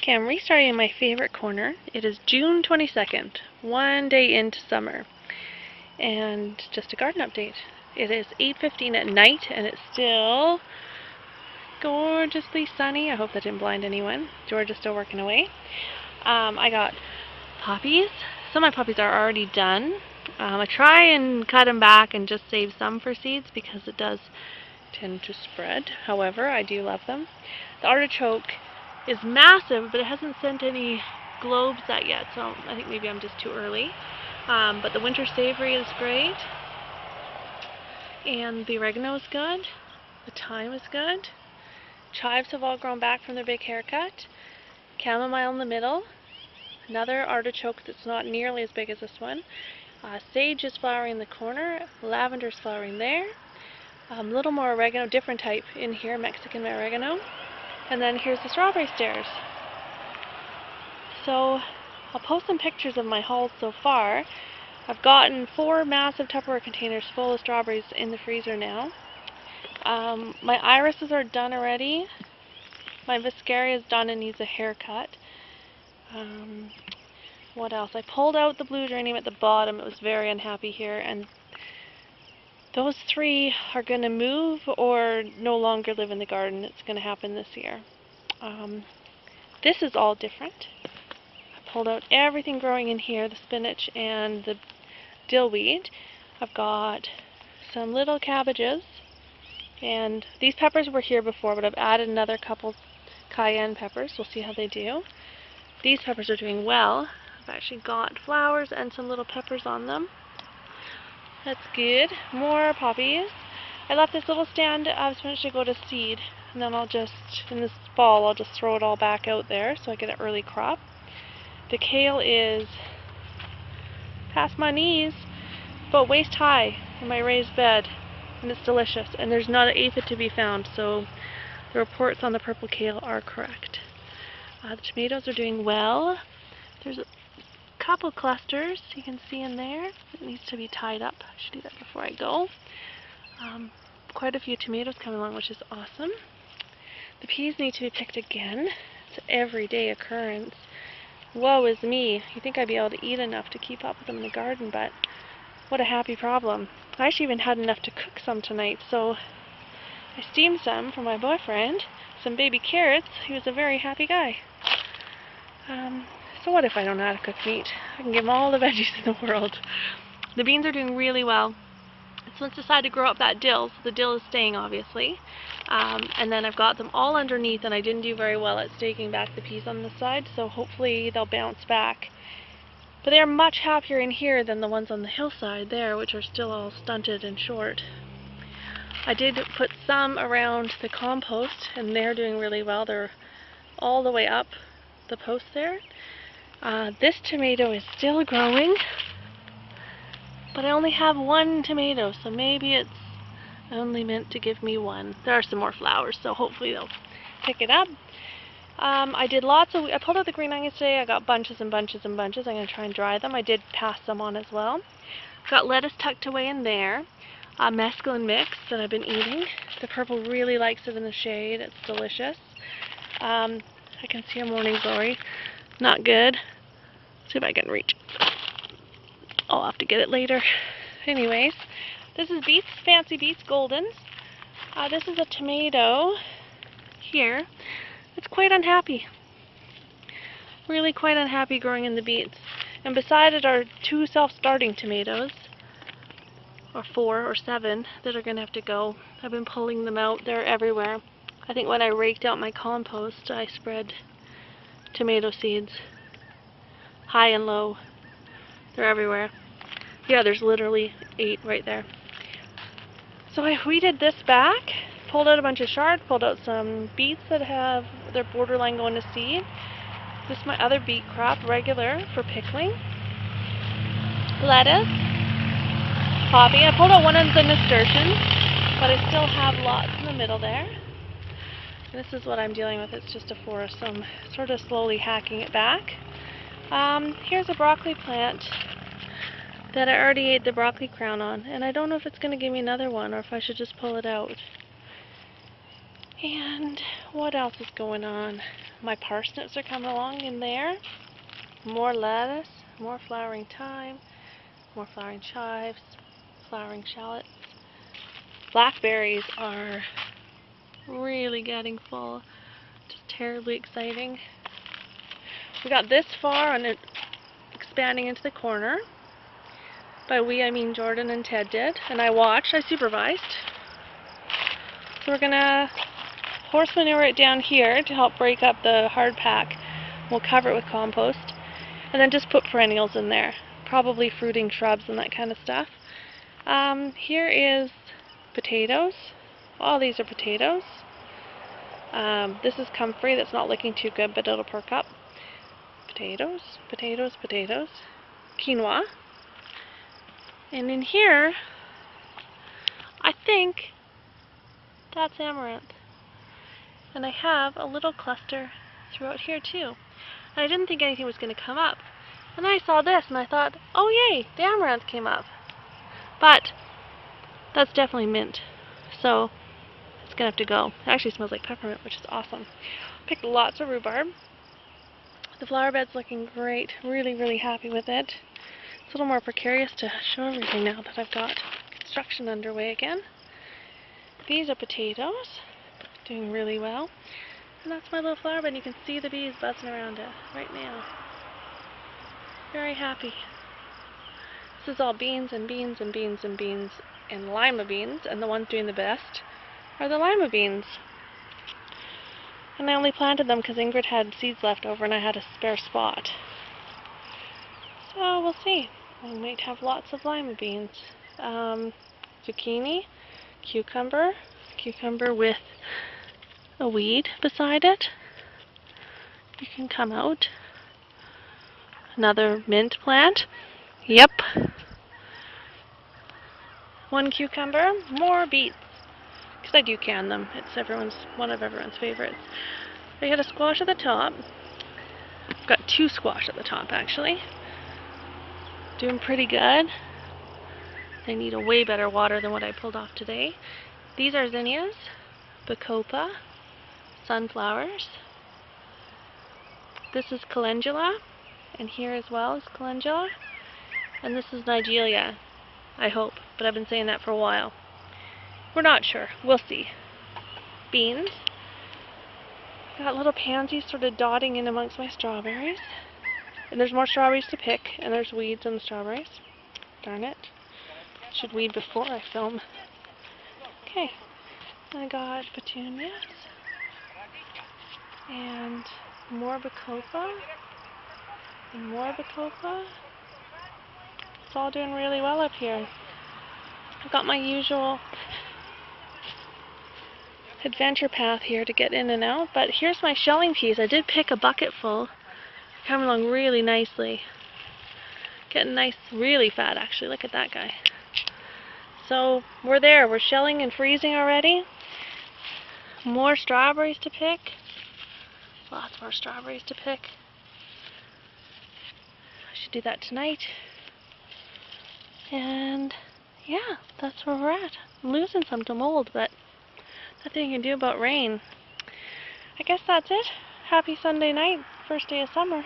Okay, I'm restarting my favorite corner. It is June 22nd, one day into summer. And just a garden update. It is 8:15 at night and it's still gorgeously sunny. I hope that didn't blind anyone. George is still working away. I got poppies. Some of my poppies are already done. I try and cut them back and just save some for seeds because it does tend to spread. However, I do love them. The artichoke is massive, but it hasn't sent any globes out yet, so I think maybe I'm just too early. But the winter savory is great, and the oregano is good, the thyme is good. Chives have all grown back from their big haircut. Chamomile in the middle. Another artichoke that's not nearly as big as this one. Sage is flowering in the corner. Lavender is flowering there. A little more oregano, different type in here, Mexican oregano. And then here's the strawberry stairs. So I'll post some pictures of my hauls so far. I've gotten 4 massive Tupperware containers full of strawberries in the freezer now. My irises are done already. My viscaria is done and needs a haircut. What else? I pulled out the blue geranium at the bottom. It was very unhappy here, and those 3 are going to move or no longer live in the garden. It's going to happen this year. This is all different. I pulled out everything growing in here, the spinach and the dillweed. I've got some little cabbages, and these peppers were here before, but I've added another couple cayenne peppers. We'll see how they do. These peppers are doing well. I've actually got flowers and some little peppers on them. That's good. More poppies. I left this little stand of spinach to go to seed, and then I'll just, in this fall, I'll just throw it all back out there so I get an early crop. The kale is past my knees, but waist high in my raised bed, and it's delicious, and there's not an aphid to be found, so the reports on the purple kale are correct. The tomatoes are doing well. There's a couple clusters you can see in there. It needs to be tied up. I should do that before I go. Quite a few tomatoes coming along, which is awesome. The peas need to be picked again. It's an everyday occurrence. Woe is me. You'd think I'd be able to eat enough to keep up with them in the garden, but what a happy problem. I actually even had enough to cook some tonight, so I steamed some for my boyfriend. Some baby carrots. He was a very happy guy. So what if I don't know how to cook meat? I can give him all the veggies in the world. The beans are doing really well. Someone's decided to grow up that dill, so the dill is staying, obviously. And then I've got them all underneath, and I didn't do very well at staking back the peas on the side, so hopefully they'll bounce back. But they're much happier in here than the ones on the hillside there, which are still all stunted and short. I did put some around the compost, and they're doing really well. They're all the way up the post there. This tomato is still growing, but I only have 1 tomato, so maybe it's only meant to give me 1. There are some more flowers, so hopefully they'll pick it up. I pulled out the green onions today. I got bunches and bunches and bunches. I'm going to try and dry them. I did pass some on as well. Got lettuce tucked away in there. Mesclun mix that I've been eating. The purple really likes it in the shade. It's delicious. I can see a morning glory. Not good. See if I can reach. I'll have to get it later. Anyways, this is Beets, Fancy Beets Goldens. This is a tomato here. It's quite unhappy. Really quite unhappy growing in the beets. And beside it are 2 self-starting tomatoes, or 4 or 7, that are going to have to go. I've been pulling them out. They're everywhere. I think when I raked out my compost, I spread tomato seeds high and low. They're everywhere. Yeah, there's literally 8 right there. So I weeded this back, pulled out a bunch of chard, pulled out some beets that have their borderline going to seed. This is my other beet crop, regular for pickling. Lettuce. Poppy. I pulled out one of the nasturtiums, but I still have lots in the middle there. And this is what I'm dealing with. It's just a forest, so I'm sort of slowly hacking it back. Here's a broccoli plant that I already ate the broccoli crown on, and I don't know if it's going to give me another one or if I should just pull it out. And what else is going on? My parsnips are coming along in there. More lettuce, more flowering thyme, more flowering chives, flowering shallots. Blackberries are really getting full. Just terribly exciting. We got this far and it expanding into the corner. By we, I mean Jordan and Ted did, and I watched, I supervised. So we're gonna horse manure it down here to help break up the hard pack. We'll cover it with compost, and then just put perennials in there, probably fruiting shrubs and that kind of stuff. Here is potatoes. All these are potatoes. This is comfrey that's not looking too good, but it'll perk up. Potatoes, potatoes, potatoes. Quinoa. And in here, I think that's amaranth. And I have a little cluster throughout here too. And I didn't think anything was going to come up. And then I saw this and I thought, oh yay, the amaranth came up. But that's definitely mint. So it's going to have to go. It actually smells like peppermint, which is awesome. Picked lots of rhubarb. The flower bed's looking great. Really, really happy with it. It's a little more precarious to show everything now that I've got construction underway again. These are potatoes. Doing really well. And that's my little flower bed. You can see the bees buzzing around it right now. Very happy. This is all beans and beans and beans and beans and lima beans, and the ones doing the best are the lima beans. And I only planted them because Ingrid had seeds left over and I had a spare spot. So we'll see. We might have lots of lima beans. Zucchini, cucumber with a weed beside it. You can come out. Another mint plant. Yep. One cucumber, more beets. Because I do can them. It's one of everyone's favorites. I got a squash at the top. I've got two squash at the top actually. Doing pretty good. They need a way better water than what I pulled off today. These are zinnias, bacopa, sunflowers. This is calendula, and here as well is calendula. And this is Nigelia, I hope, but I've been saying that for a while. We're not sure. We'll see. Beans. Got little pansies sort of dotting in amongst my strawberries. And there's more strawberries to pick, and there's weeds in the strawberries. Darn it. Should weed before I film. Okay. I got petunias. And more bacopa. And more bacopa. It's all doing really well up here. I've got my usual adventure path here to get in and out, but here's my shelling peas. I did pick a bucket full. Coming along really nicely. Getting nice, really fat actually. Look at that guy. So we're there. We're shelling and freezing already. More strawberries to pick. Lots more strawberries to pick. I should do that tonight. And yeah, that's where we're at. I'm losing some to mold, but nothing you can do about rain. I guess that's it. Happy Sunday night, first day of summer.